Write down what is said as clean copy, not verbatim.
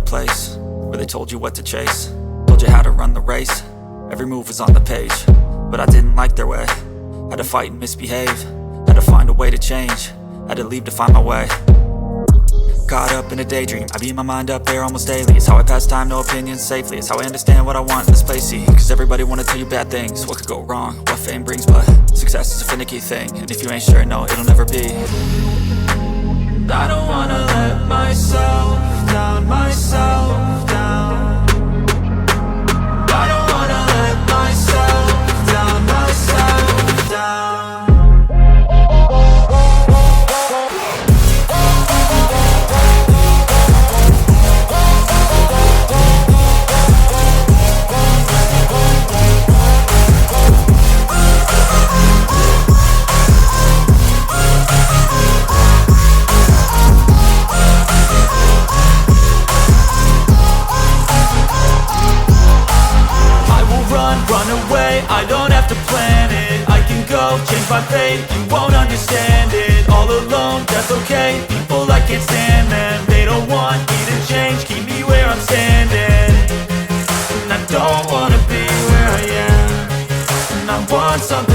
place where they told you what to chase, told you how to run the race. Every move was on the page, but I didn't like their way. Had to fight and misbehave, had to find a way to change, had to leave to find my way. Caught up in a daydream, I beat my mind up there almost daily. It's how I pass time, no opinions safely. It's how I understand what I want in this place, see. Cause everybody wanna tell you bad things, what could go wrong, what fame brings. But success is a finicky thing, and if you ain't sure, no, it'll never be. I don't wanna let myself down, myself down. I don't wanna let myself down, myself down. Run away, I don't have to plan it. I can go, change my fate, you won't understand it. All alone, that's okay, people I can't stand them. They don't want me to change, keep me where I'm standing. And I don't wanna be where I am, and I want something